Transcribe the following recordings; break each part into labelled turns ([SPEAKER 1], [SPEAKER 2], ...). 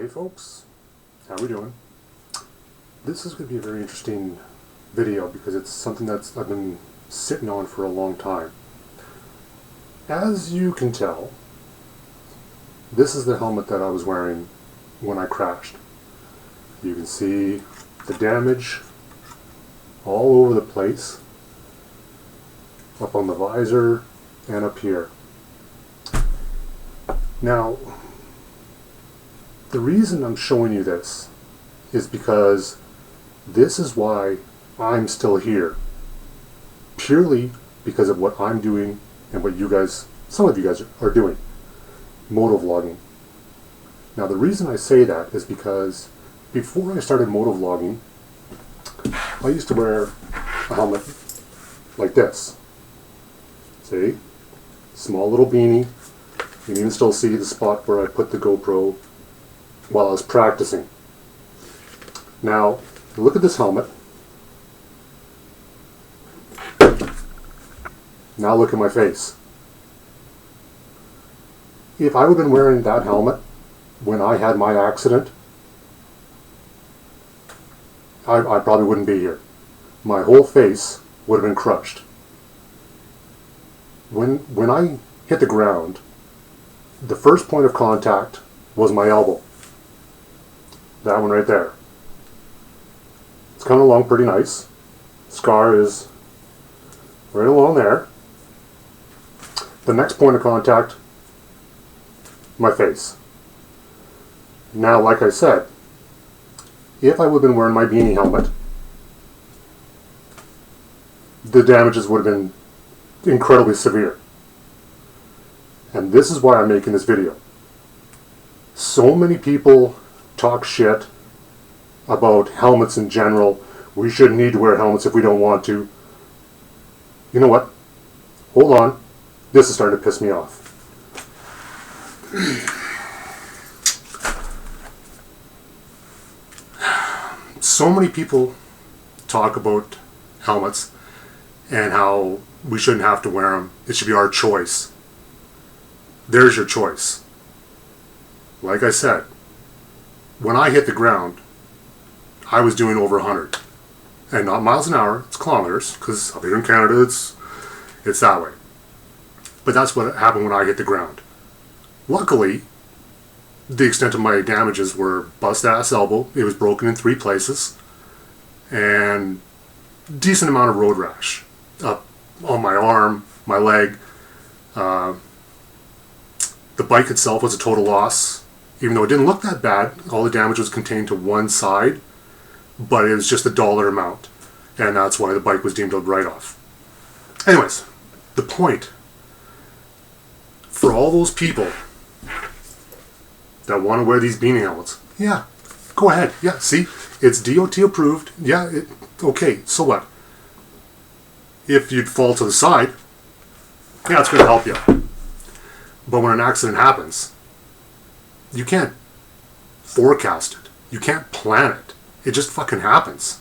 [SPEAKER 1] Hey folks, how we doing? This is going to be a very interesting video because it's something that I've been sitting on for a long time. As you can tell, this is the helmet that I was wearing when I crashed. You can see the damage all over the place, up on the visor and up here. Now, the reason I'm showing you this is because this is why I'm still here. Purely because of what I'm doing and what you guys, some of you guys are doing. Motovlogging. Now the reason I say that is because before I started motovlogging, I used to wear a helmet like this. See? Small little beanie. You can even still see the spot where I put the GoPro while I was practicing. Now, look at this helmet. Now look at my face. If I would have been wearing that helmet when I had my accident, I probably wouldn't be here. My whole face would have been crushed. When I hit the ground, the first point of contact was my elbow. That one right there. It's coming along pretty nice. Scar is right along there. The next point of contact, my face. Now, like I said, if I would have been wearing my beanie helmet, the damages would have been incredibly severe. And this is why I'm making this video. So many people talk shit about helmets in general. We shouldn't need to wear helmets if we don't want to. You know what? Hold on. This is starting to piss me off. So many people talk about helmets and how we shouldn't have to wear them. It should be our choice. There's your choice. Like I said, when I hit the ground, I was doing over 100. And not miles an hour, it's kilometers, because up here in Canada, it's that way. But that's what happened when I hit the ground. Luckily, the extent of my damages were bust-ass elbow. It was broken in 3 places. And decent amount of road rash. Up on my arm, my leg. The bike itself was a total loss. Even though it didn't look that bad, all the damage was contained to one side, but it was just a dollar amount. And that's why the bike was deemed a write-off. Anyways, the point, for all those people that want to wear these beanie helmets, yeah, go ahead. Yeah, see, it's DOT approved. Yeah, okay, so what? If you'd fall to the side, yeah, it's going to help you. But when an accident happens, you can't forecast it. You can't plan it. It just fucking happens.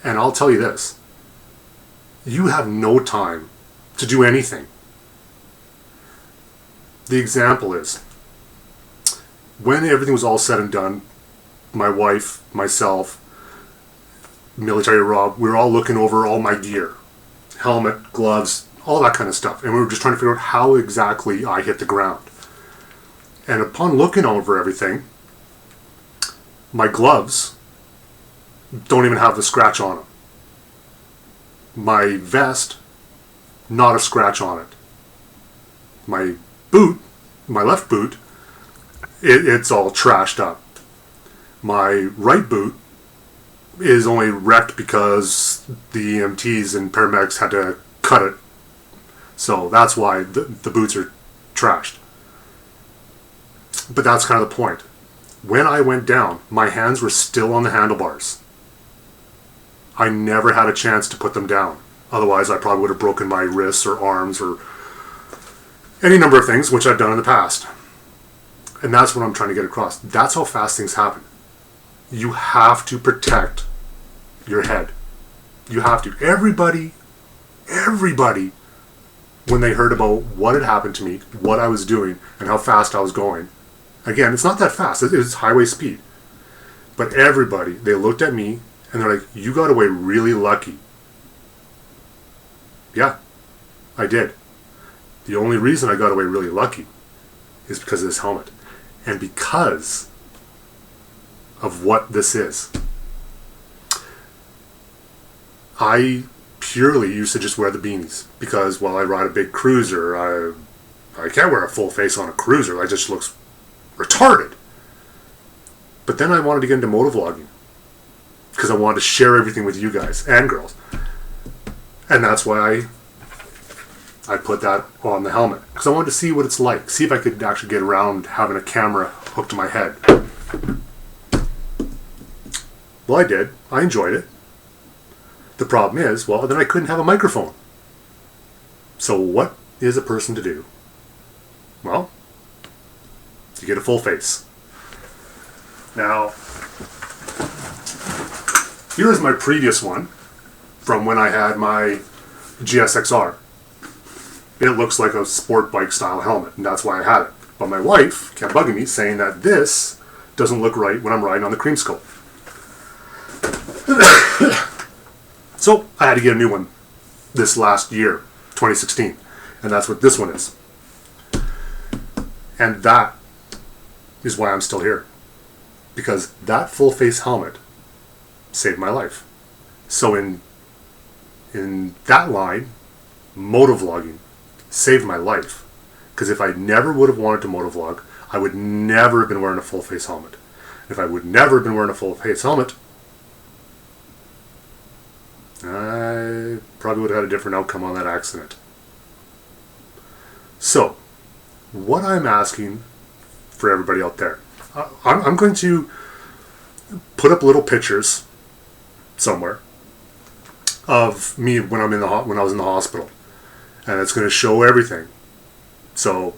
[SPEAKER 1] And I'll tell you this. You have no time to do anything. The example is, when everything was all said and done, my wife, myself, military Rob, we were all looking over all my gear. Helmet, gloves, all that kind of stuff. And we were just trying to figure out how exactly I hit the ground. And upon looking over everything, my gloves don't even have the scratch on them. My vest, not a scratch on it. My boot, my left boot, it's all trashed up. My right boot is only wrecked because the EMTs and paramedics had to cut it. So that's why the boots are trashed. But that's kind of the point. When I went down, my hands were still on the handlebars. I never had a chance to put them down. Otherwise, I probably would have broken my wrists or arms or any number of things, which I've done in the past. And that's what I'm trying to get across. That's how fast things happen. You have to protect your head. You have to. Everybody, when they heard about what had happened to me, what I was doing, and how fast I was going, Again, it's not that fast. It's highway speed. But everybody, they looked at me and they're like, you got away really lucky. Yeah, I did. The only reason I got away really lucky is because of this helmet. And because of what this is. I purely used to just wear the beanies because while I ride a big cruiser, I can't wear a full face on a cruiser. That just looks retarded. But then I wanted to get into motovlogging because I wanted to share everything with you guys and girls. And that's why I put that on the helmet, because I wanted to see what it's like, see if I could actually get around having a camera hooked to my head. Well, I did. I enjoyed it. The problem is, well, then I couldn't have a microphone. So what is a person to do? Well, you get a full face. Now, here is my previous one from when I had my GSXR. It looks like a sport bike style helmet, and that's why I had it. But my wife kept bugging me, saying that this doesn't look right when I'm riding on the cream scope. So I had to get a new one this last year, 2016, and that's what this one is. And that is why I'm still here, because that full face helmet saved my life. So in that line, motovlogging saved my life, because if I never would have wanted to motovlog, I would never have been wearing a full face helmet. If I would never have been wearing a full face helmet, I probably would have had a different outcome on that accident. So, what I'm asking for everybody out there, I'm going to put up little pictures somewhere of me when I was in the hospital, and it's going to show everything. So,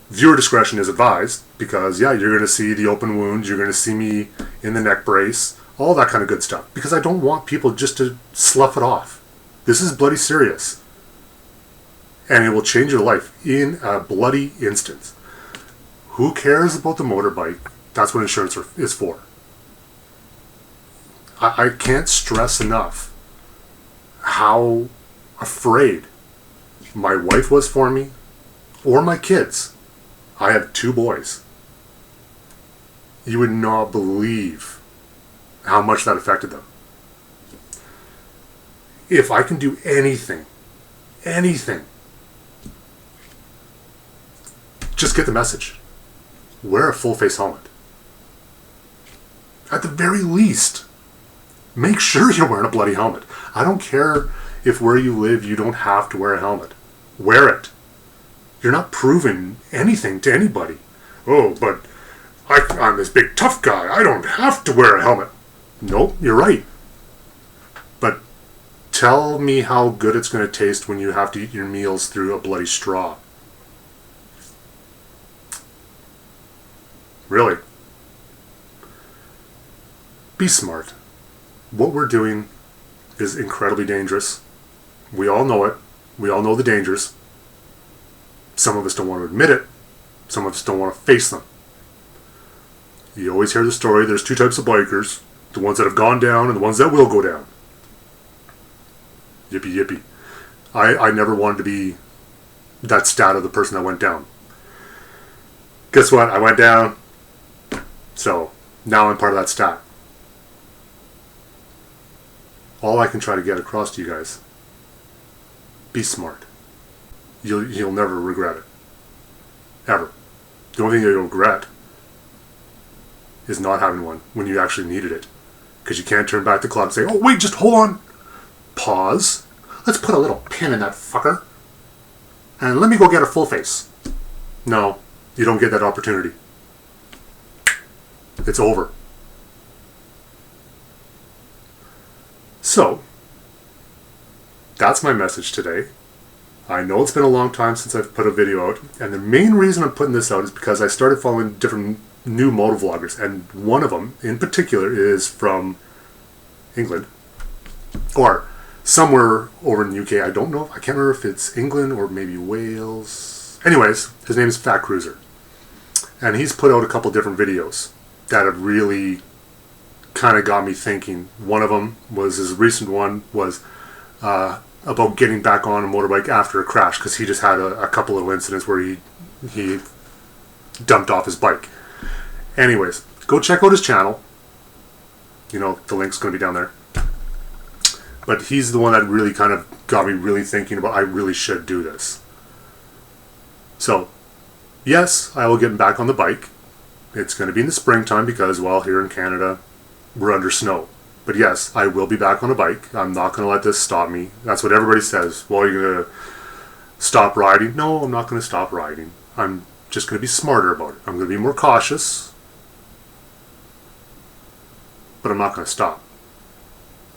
[SPEAKER 1] viewer discretion is advised, because yeah, you're going to see the open wounds, you're going to see me in the neck brace, all that kind of good stuff, because I don't want people just to slough it off. This is bloody serious, and it will change your life in a bloody instant. Who cares about the motorbike? That's what insurance is for. I can't stress enough how afraid my wife was for me, or my kids. I have 2 boys. You would not believe how much that affected them. If I can do anything, just get the message. Wear a full face helmet. At the very least, make sure you're wearing a bloody helmet. I don't care if where you live you don't have to wear a helmet. Wear it. You're not proving anything to anybody. Oh, but I'm this big tough guy. I don't have to wear a helmet. Nope, you're right. But tell me how good it's going to taste when you have to eat your meals through a bloody straw. Really. Be smart. What we're doing is incredibly dangerous. We all know it. We all know the dangers. Some of us don't want to admit it. Some of us don't want to face them. You always hear the story, there's 2 types of bikers. The ones that have gone down and the ones that will go down. Yippee yippee. I never wanted to be that stat of the person that went down. Guess what? I went down. So, now I'm part of that stat. All I can try to get across to you guys, be smart. You'll never regret it. Ever. The only thing you'll regret is not having one when you actually needed it. Because you can't turn back the clock and say, oh wait, just hold on. Pause. Let's put a little pin in that fucker. And let me go get a full face. No, you don't get that opportunity. It's over. So, that's my message today. I know it's been a long time since I've put a video out, and the main reason I'm putting this out is because I started following different new motovloggers, and one of them in particular is from England, or somewhere over in the UK. I don't know, I can't remember if it's England or maybe Wales. Anyways, his name is Fat Cruiser. And he's put out a couple different videos that have really kind of got me thinking. One of them was, his recent one was about getting back on a motorbike after a crash, because he just had a couple of incidents where he dumped off his bike. Anyways, go check out his channel. You know, the link's going to be down there. But he's the one that really kind of got me really thinking about, I really should do this. So, yes, I will get back on the bike. It's going to be in the springtime because, well, here in Canada, we're under snow. But yes, I will be back on a bike. I'm not going to let this stop me. That's what everybody says. Well, you're going to stop riding? No, I'm not going to stop riding. I'm just going to be smarter about it. I'm going to be more cautious. But I'm not going to stop.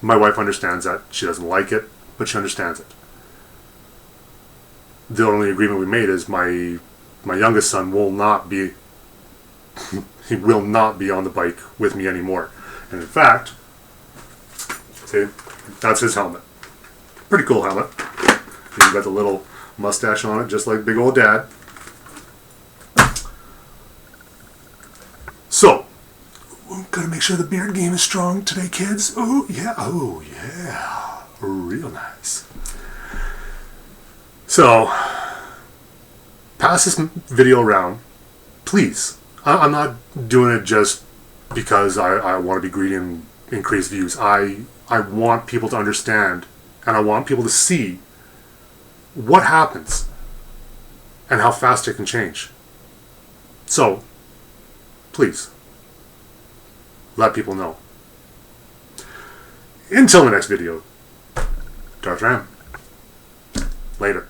[SPEAKER 1] My wife understands that. She doesn't like it, but she understands it. The only agreement we made is my youngest son will not be he will not be on the bike with me anymore. And in fact, see, that's his helmet. Pretty cool helmet. He's got the little mustache on it, just like big old dad. So, gotta make sure the beard game is strong today, kids. Oh yeah, real nice. So, pass this video around, please. I'm not doing it just because I want to be greedy and increase views. I want people to understand, and I want people to see what happens and how fast it can change. So, please, let people know. Until the next video, Darth Ram. Later.